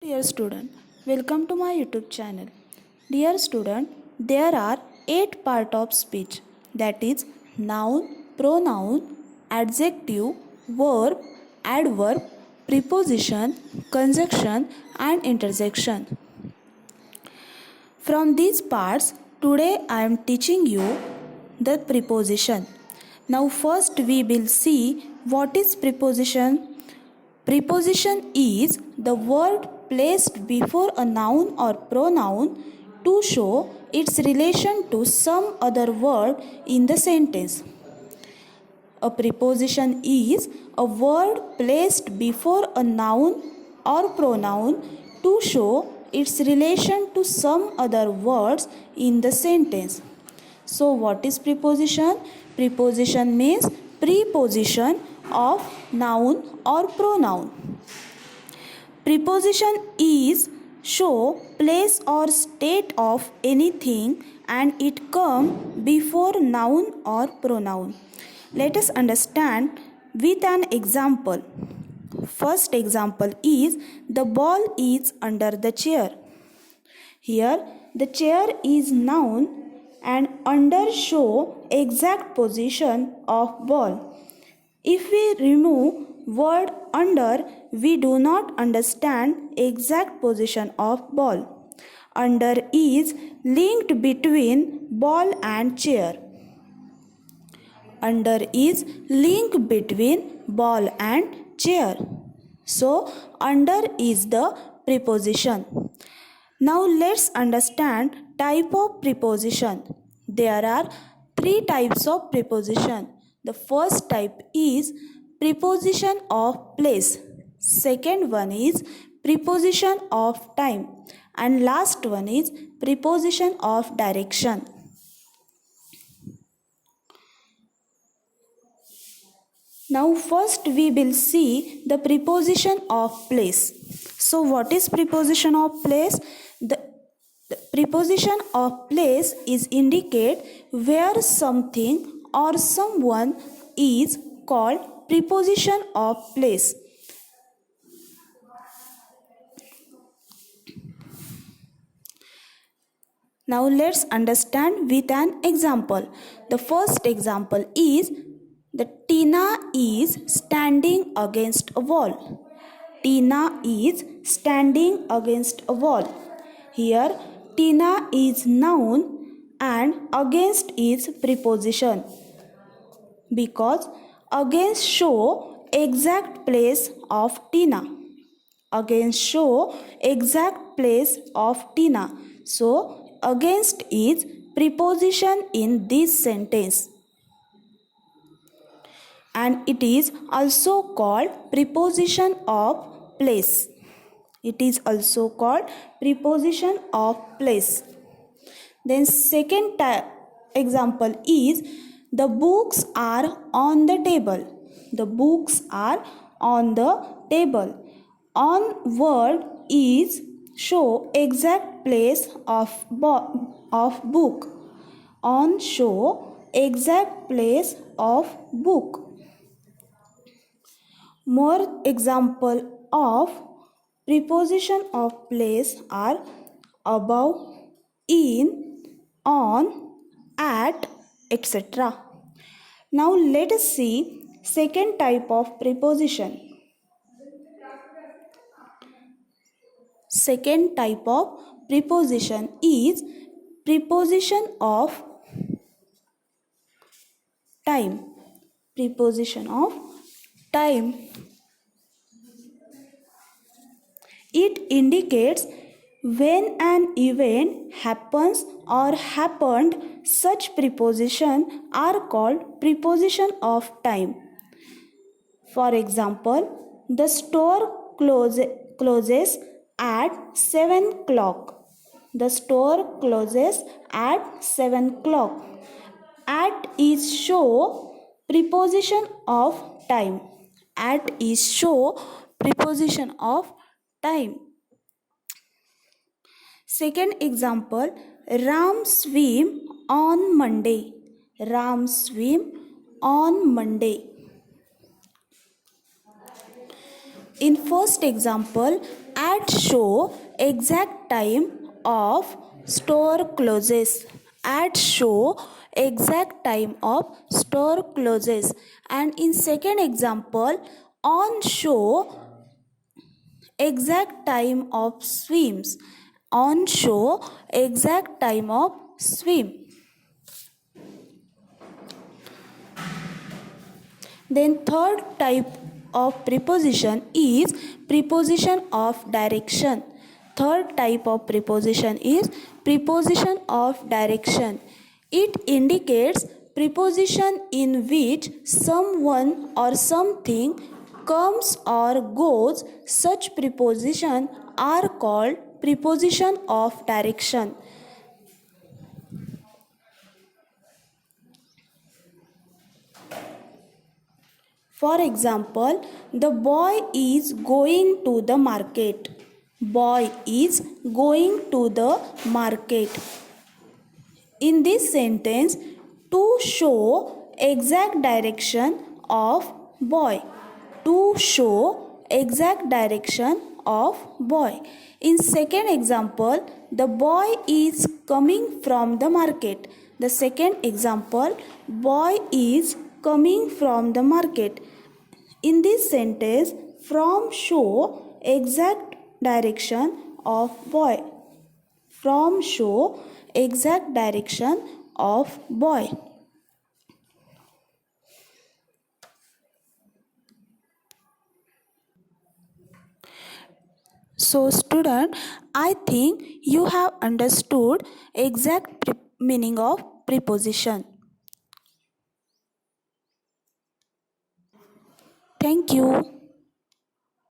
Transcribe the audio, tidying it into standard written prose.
Dear student, welcome to my YouTube channel. Dear student, there are 8 parts of speech, that is noun, pronoun, adjective, verb, adverb, preposition, conjunction and interjection. From these parts, today I am teaching you the preposition. Now first we will see what is preposition. Preposition is the word placed before a noun or pronoun to show its relation to some other word in the sentence. A preposition is a word placed before a noun or pronoun to show its relation to some other words in the sentence. So what is preposition? Preposition means preposition of noun or pronoun. Preposition is show place or state of anything and it come before noun or pronoun. Let us understand with an example. First example is the ball is under the chair. Here the chair is noun and under show exact position of ball. If we remove word under, we do not understand exact position of ball. Under is linked between ball and chair. Under is link between ball and chair. So under is the preposition. Now let's understand type of preposition. There are 3 types of preposition. The first type is preposition of place. Second one is preposition of time. And last one is preposition of direction. Now first we will see the preposition of place. So what is preposition of place? The preposition of place is indicate where something or someone is called preposition of place. Now let's understand with an example. The first example is the Tina is standing against a wall. Tina is standing against a wall. Here Tina is noun and against is preposition because against show exact place of Tina. Against show exact place of Tina. So against is preposition in this sentence. And it is also called preposition of place. It is also called preposition of place. Then second example is the books are on the table. The books are on the table. On word is show exact place of book. On show exact place of book. More example of preposition of place are above, in, on, at, etc. Now let us see second type of preposition. Second type of preposition is preposition of time. Preposition of time. It indicates when an event happens or happened. Such preposition are called preposition of time. For example, the store closes at 7 o'clock. The store closes at 7 o'clock. At is show preposition of time. At is show preposition of time. Second example, Ram swim on Monday. Ram swim on Monday. In first example, At show exact time of store closes. At show exact time of store closes. And in second example, on show exact time of swims. On show exact time of swim. Then third type of preposition is preposition of direction. Third type of preposition is preposition of direction. It indicates preposition in which someone or something comes or goes. Such preposition are called preposition of direction. For example, the boy is going to the market. Boy is going to the market. In this sentence, to show exact direction of boy. To show exact direction of boy. In second example, the boy is coming from the market. The second example, boy is coming from the market. In this sentence, from show exact direction of boy. From show exact direction of boy. So student, I think you have understood exact meaning of preposition. Thank you.